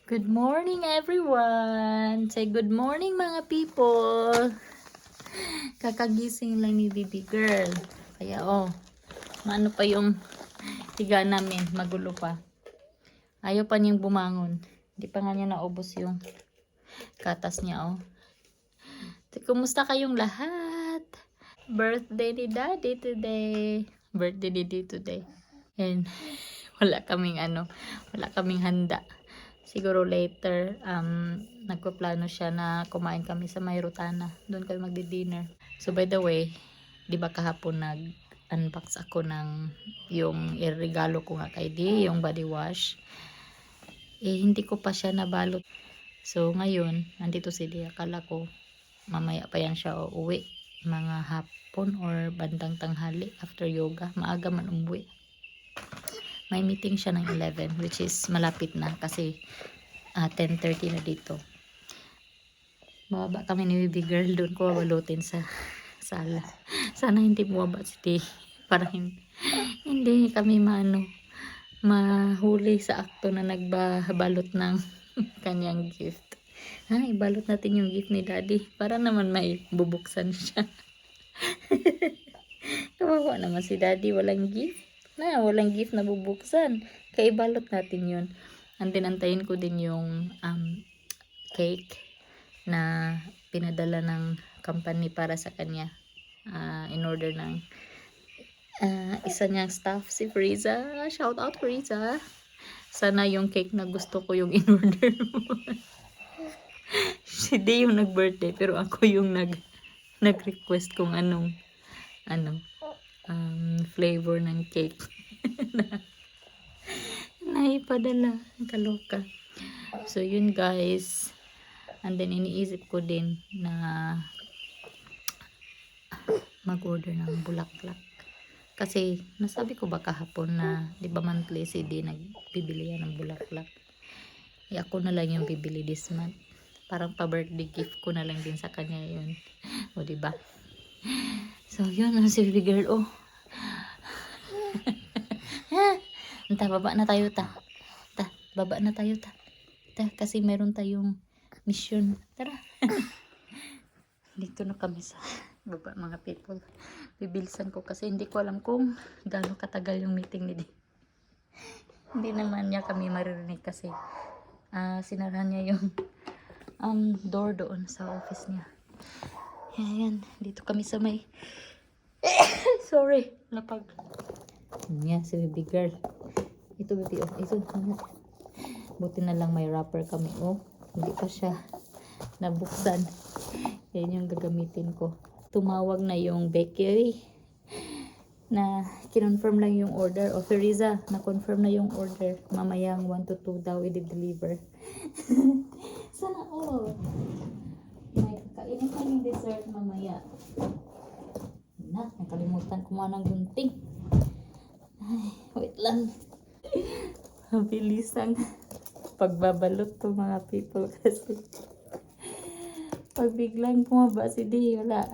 Good morning everyone! Say good morning mga people! Kakagising lang ni baby girl. Kaya maano pa yung higa namin, magulo pa. Ayaw pa niyang bumangon. Hindi pa nga niya naubos yung katas niya Kumusta kayong lahat? Birthday ni Daddy today. Birthday ni Daddy today. And wala kaming handa. Siguro later, nagpaplano siya na kumain kami sa May Rutana. Doon kami magdi-dinner. So by the way, di ba kahapon nag-unbox ako ng yung regalo ko nga kay Di, yung body wash. Hindi ko pa siya nabalot. So ngayon, nandito si Di. Akala ko mamaya pa yan siya uuwi. Mga hapon or bandang tanghali after yoga. Maaga man umuwi. May meeting siya ng 11 which is malapit na kasi 10:30 na dito. Bababa kami ni baby girl doon ko babalutin sa sala. Sana hindi bumaba si Tay para hindi kami mahuli sa akto na nagbabalot ng kanyang gift. Ibalot natin yung gift ni Daddy para naman may bubuksan siya. Kawawa naman si Daddy, walang gift na bubuksan. Kaya ibalot natin yun. And then antayin ko din yung cake na pinadala ng company para sa kanya. In order ng isa niyang staff, si Frieza. Shout out Frieza. Sana yung cake na gusto ko yung in-order mo. Hindi yung nag-birthday, pero ako yung nag-request kung anong flavor ng cake na ipadala. Kaloka. So yun guys. And then iniisip ko din na mag-order ng bulaklak. Kasi nasabi ko ba kahapon na di ba monthly si Di nagbibili yan ng bulaklak. Ako na lang yung bibili this month. Parang pa-birthday gift ko na lang din sa kanya yun. O di ba? So yun si baby girl. Baba na tayo baba na tayo kasi meron tayong mission. Tara. Dito na kami sa baba mga people. Bibilisan ko kasi hindi ko alam kung gaano katagal yung meeting ni Di. Hindi naman niya kami maririnig kasi sinarahan niya yung door doon sa office niya. Ayan, dito kami sa may sorry, lapag. Yan si baby girl. Ito baby, ito. Buti na lang may wrapper kami. Hindi pa siya nabuksan. Yan yung gagamitin ko. Tumawag na yung bakery na kinonfirm lang yung order. Frieza, na-confirm na yung order. Mamayang 1 to 2 daw i-deliver. Sana may kakainin kaming dessert mamaya. Nakalimutan ko mga ng gunting. Wait lang. Mabilis ang pagbabalot to mga people kasi pag biglang bumaba si Di, wala.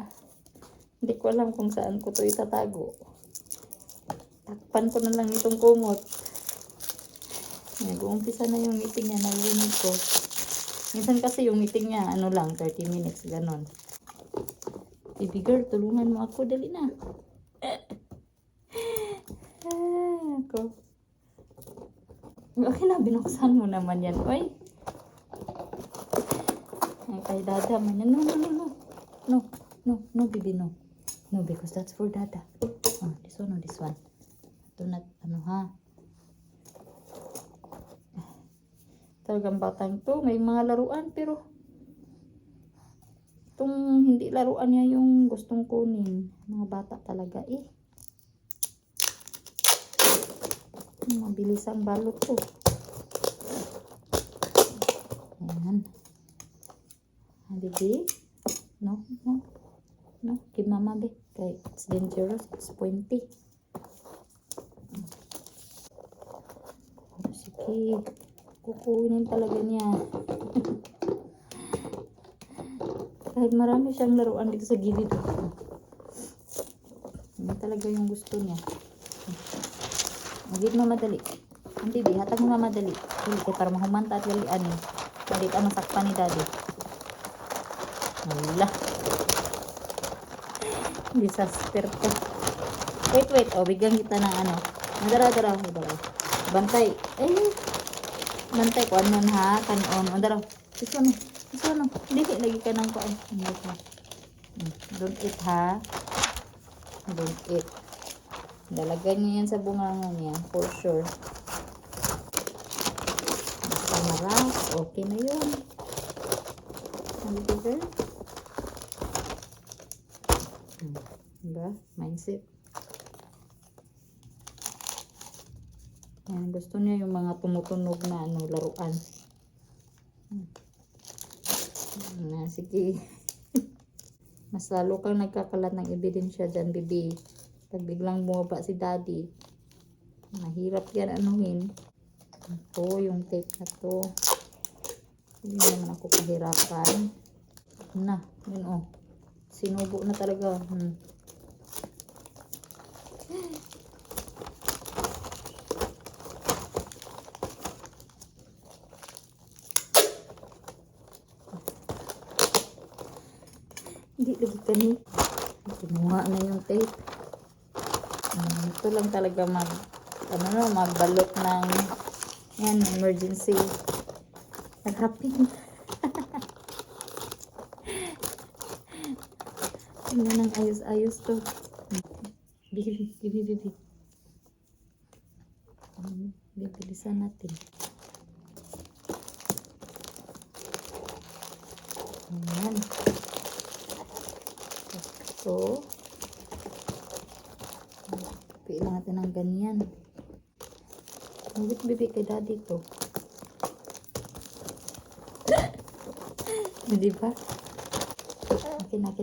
Hindi ko alam kung saan ko to itatago. Takpan ko na lang itong kumot. Nag-uumpisa na yung meeting niya, narinig ko. Minsan kasi yung meeting niya, 30 minutes, ganon. Baby girl, tulungan mo ako, dali na. Ako. Okay na, binuksan mo naman yan. Oy. Kay Dada man yan. No, baby, no. No, because that's for Dada. This one or this one. Ito na, Talagang batang to, may mga laruan, pero itong hindi laruan niya yung gustong kunin. Mga bata talaga Mabilis ang balot ko. Ayan. Baby. No. Give mama be. Okay, it's dangerous. It's pointy. Sige. Kukunin talaga niya. Kahit marami siyang laruan dito sa gilid. Hindi talaga yung gusto niya. Give mo madali. Ang baby, hatag mo madali. Dili kay para mahumanta at gali ani. Dili ka masakpan ni daddy. Wala. Disaster to. Wait. O, bigyan kita ng ano. Dara. Bantay. Bantay ko anon ha. Kanon. Dara. This one. Dili lagi ka ng kuan. Don't eat ha. Don't eat. Dalagan niya yan sa bungangan niya. For sure. Basta maras. Okay na yun. Ano ba? Diba? Mindset. Yan, gusto niya yung mga tumutunog na ano, laruan. Sige. Mas lalo kang nagkakalat ng ebidensya dyan, bibi. Pag biglang bumaba si daddy, mahirap yan anuhin. Ito, yung tape na to. Hindi naman ako kahirapan. Yun o. Sinubo na talaga. Hindi lagi kani. Kinuha na yung tape. Ito lang talaga magbalot ng yan, emergency. Nag-happy. Tingnan ng ayos-ayos to. Bibi. Bibilisan natin. Ayan. So, pilang natin ng ganyan. Mabit bibi kay daddy to. Hindi ba? Akin na.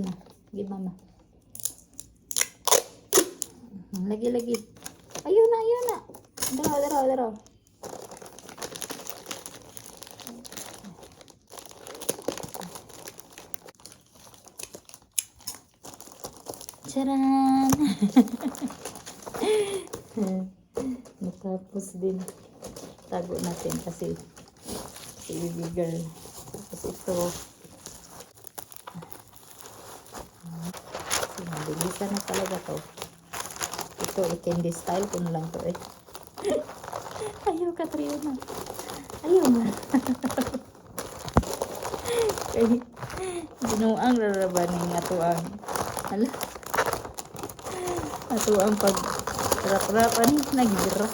Give mama. Lagi. Ayun na. Daraw. Charan! Natapos din. Tago natin kasi si baby girl. Tapos ito. Bilisan na talaga to. Ito, candy style ko na lang to eh. Ayaw, Katrina. Ayaw na. Kaya, binuang rarabaning atuang. Hala. Atuang pag rap-rapan, nagira.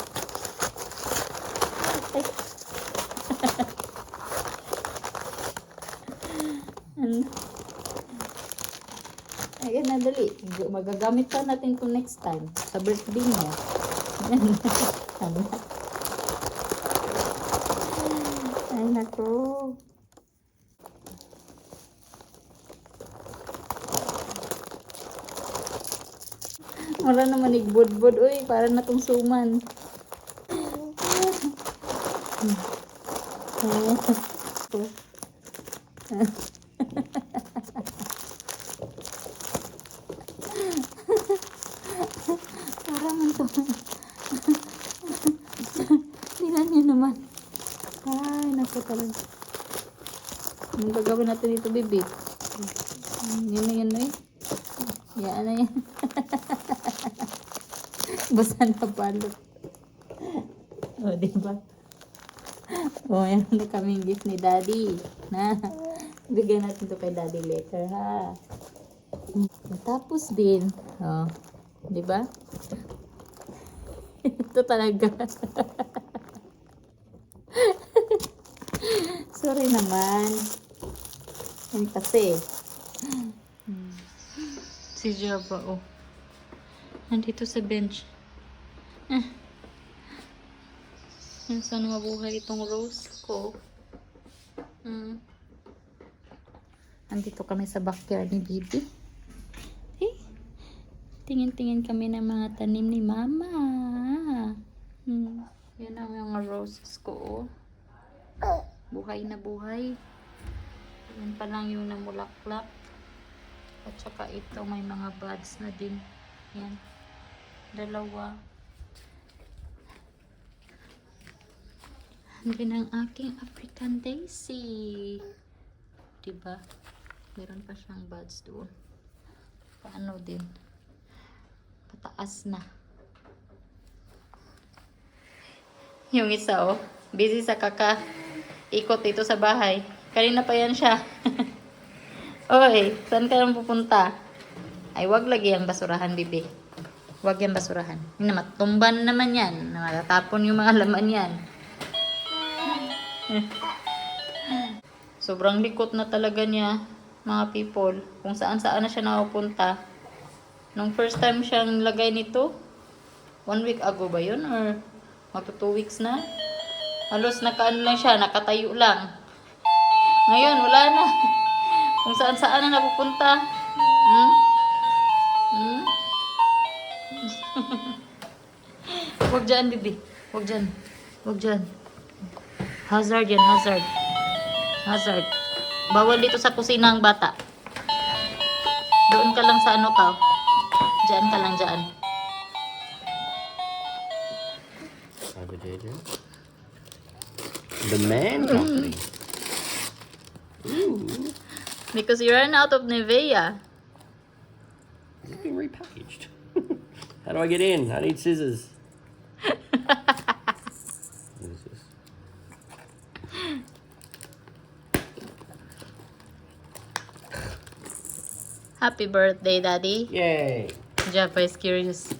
Ayan na, dali. Magagamit pa natin ito next time. Sa birthday niya. Ay, nako. Wala naman igbod-bod. Uy, para na itong suman. Paraman to. Tingnan niyo naman. Ay, naku talaga. Anong gagawin natin dito, baby? Yan eh. Yan na yan. Basta na balot. O, diba? O, yan na kaming gift ni daddy. Na, bigyan natin to kay daddy later, ha? Tapos din, o, diba? Ito talaga. Sorry naman. Yan kasi. Si Java, oh. Nandito sa bench. Yan, sana mabuhay itong rose ko. Nandito kami sa backyard ni Bibi. Tingin-tingin kami ng mga tanim ni Mama. Yan ang mga roses ko, oh. Buhay na buhay. Yan pa lang yung namulaklak. At saka ito may mga buds na din. Yan. Dalawa. Andun ang aking African daisy. Diba? Meron pa siyang buds doon. Paano din? Pataas na. Yung isa oh, busy sa ikot dito sa bahay. Kanina pa yan siya. Oy, saan ka nang pupunta? Ay, wag lagi ang basurahan, bibi. Wag yung basurahan. Yung matumban naman yan. Matatapon yung mga laman yan. Sobrang likot na talaga niya, mga people. Kung saan na siya nakapunta. Nung first time siyang lagay nito, 1 week ago ba yun? Or magto 2 weeks na? Halos nakaano lang siya, nakatayo lang. Ngayon, wala na. Kung saan na napupunta. Huwag dyan, bibi. Huwag dyan. Huwag dyan. Hazard yan, hazard. Hazard. Bawal dito sa kusina ang bata. Doon ka lang sa ano tao. Diyan ka lang, diyan. The Man Company. Ooh. Because you ran out of Nivea. It's been repackaged. How do I get in? I need scissors. What is this? Happy birthday, Daddy. Yay! Jaffa is curious.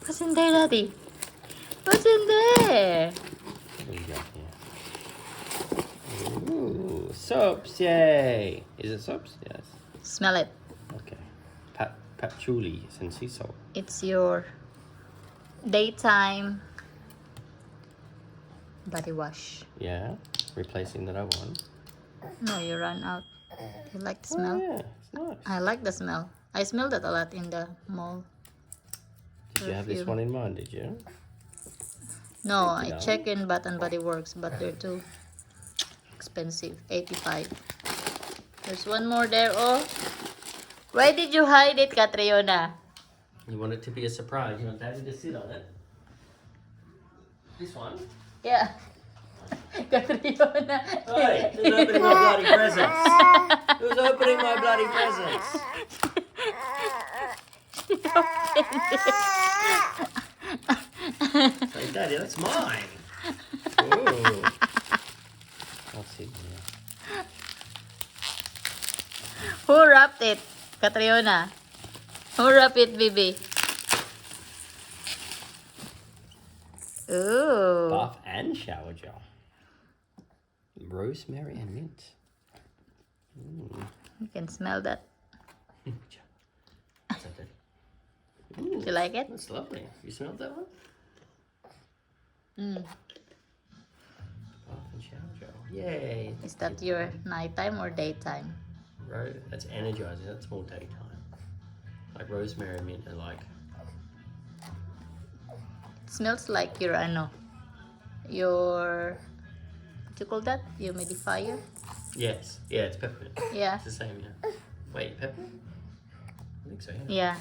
What's in there, Daddy? What's in there? What do we got here? Ooh, soaps! Yay! Is it soaps? Yes. Smell it. Okay. Patchouli and sea salt. It's your daytime body wash. Yeah. Replacing that other one. No, you ran out. You like the Oh, smell? yeah. It's nice. I like the smell. I smelled it a lot in the mall. Did you have this one in mind, did you? No, I $50. check in Bath and Body Works, but they're too expensive. 85. There's one more there. Oh, why did you hide it, Catriona? You want it to be a surprise. You want Daddy to sit on it. This one? Yeah. Catriona. Hey, who's opening my bloody presents? Who's opening my bloody presents? Hey, Daddy, that's mine. Ooh. I'll see. Who wrapped it, Catriona? Who wrapped it, baby? Ooh. Bath and shower gel. Rosemary and mint. You can smell that. What's that, Daddy? Ooh, You like it? that's lovely. You smelled that one? Mm. Bath and shower gel. Yay. Is that your nighttime or daytime? That's energizing. That's more daytime. Like rosemary and mint are like. It smells like your what you call that? Humidifier? Yes. Yeah, it's peppermint. Yeah. It's the same, yeah. Wait, peppermint? I think so, yeah. Yeah.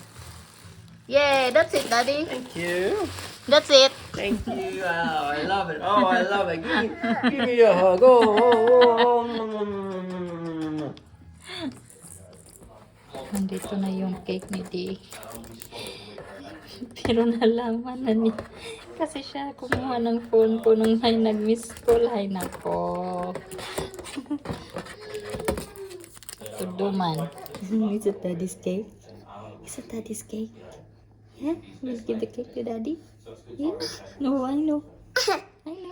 Yay, that's it, Daddy. Thank you. That's it. Thank you. Oh, I love it. Oh, I love it. Give me a hug. Oh. Nandito na yung cake ni Dick. Pero nalaman na niya. Kasi siya kumuha ng phone ko nung may nag-miss call. Ay, nako. Tuduman. Is it Daddy's cake? Is it Daddy's cake? Yeah? Will you give the cake to Daddy? Yeah? No, I know. I know.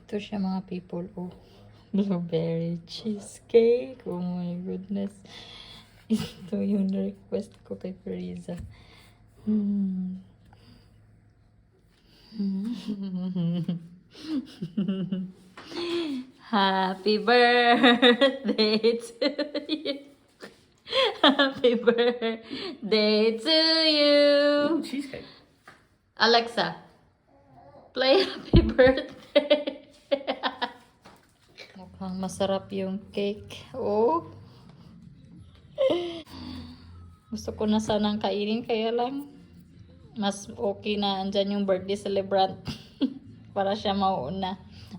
Ito siya mga people. Oh. Blueberry cheesecake. Oh my goodness. Ito yung request ko kay Frieza. Happy birthday to you. Happy birthday to you. Ooh, cheesecake. Alexa, play Happy Birthday. Mukhang masarap yung cake. Oh. Gusto ko na sanang kainin, kaya lang mas okay na andyan yung birthday celebrant para siya mauuna.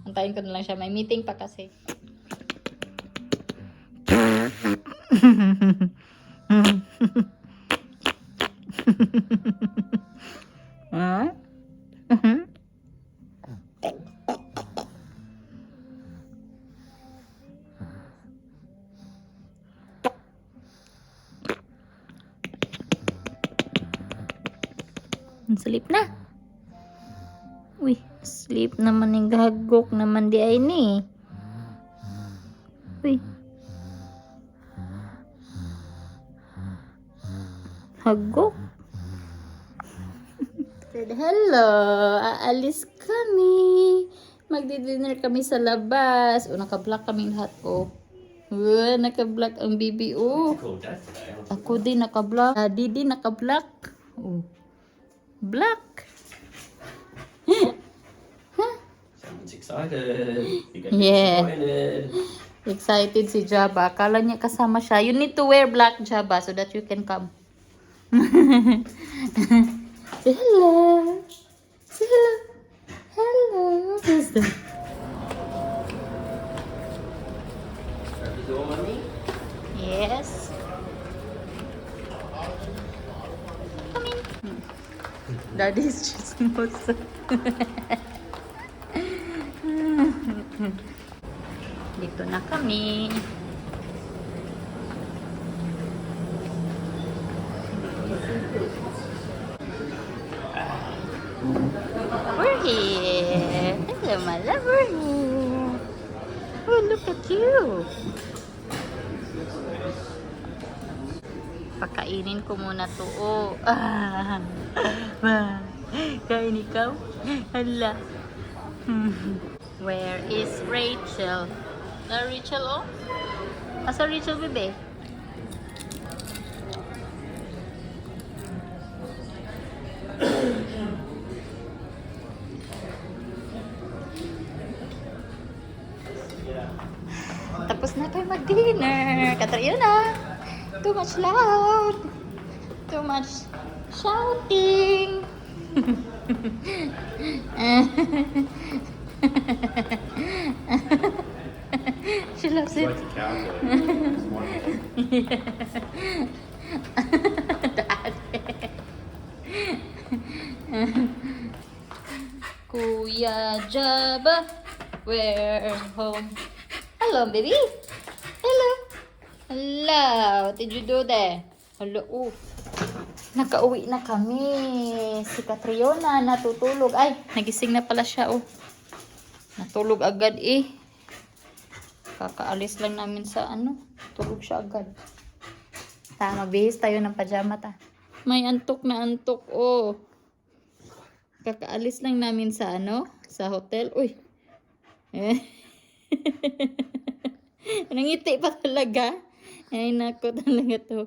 Antayin ko na lang siya. May meeting pa kasi. Ah? Sleep na. Uy, sleep naman yung gahagok naman di ay ni. Uy. Hagok. Said, hello, aalis kami. Magdi-dinner kami sa labas. O, naka-block kami lahat ko. Naka-block ang bibi. Cool dad today. Ako din naka-block. Daddy din naka-block. Black. Someone's excited. You get Yeah. disappointed. Excited si Jabba. Akala niya kasama siya. You need to wear black, Jabba, so that you can come. Say hello. Say hello. Hello. Who's that? Happy door, mommy? Yes. Come in. Daddy's chismoso. Dito na kami. We're here. Hello, my love. We're here. Oh, look at you. Pakainin ko muna to. Oh. Kain ikaw? Hala. Where is Rachel? Rachel, oh? Asa Rachel, bebe? Tapos na kayo mag-dinner. Katrina! Too much loud. Too much shouting. She loves it. Like a cowboy. Dad. Kuya Jabba, we're home. Hello, baby. Hello. Hello. What did you do there? Hello. Oh. Nakauwi na kami. Si Catriona natutulog. Ay, nagising na pala siya. Oh. Natulog agad eh. Kakaalis lang namin sa ano. Tulog siya agad. Magbihis tayo ng pajama ta. May antok na antok. Oh. Kakaalis lang namin sa ano. Sa hotel. Uy. Nangiti pa talaga. Ay, nako talaga to.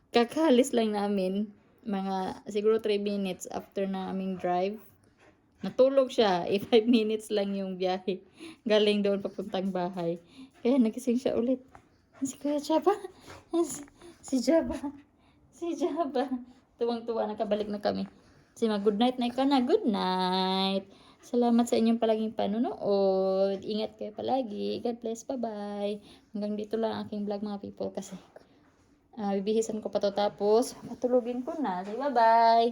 Kakaalis lang namin. Mga siguro 3 minutes after na aming drive. Natulog siya. 5 minutes lang yung biyahe. Galing doon papuntang bahay. Kaya nagising siya ulit. Si Kuya Jabba. Si Jabba. Si Jabba. Tuwang-tuwa. Nakabalik na kami. Good night na ikaw na. Good night. Salamat sa inyong palaging panunood. Ingat kayo palagi. God bless. Bye-bye. Hanggang dito lang ang aking vlog mga people kasi bibihisan ko pa to tapos patulugin ko na. Say bye-bye.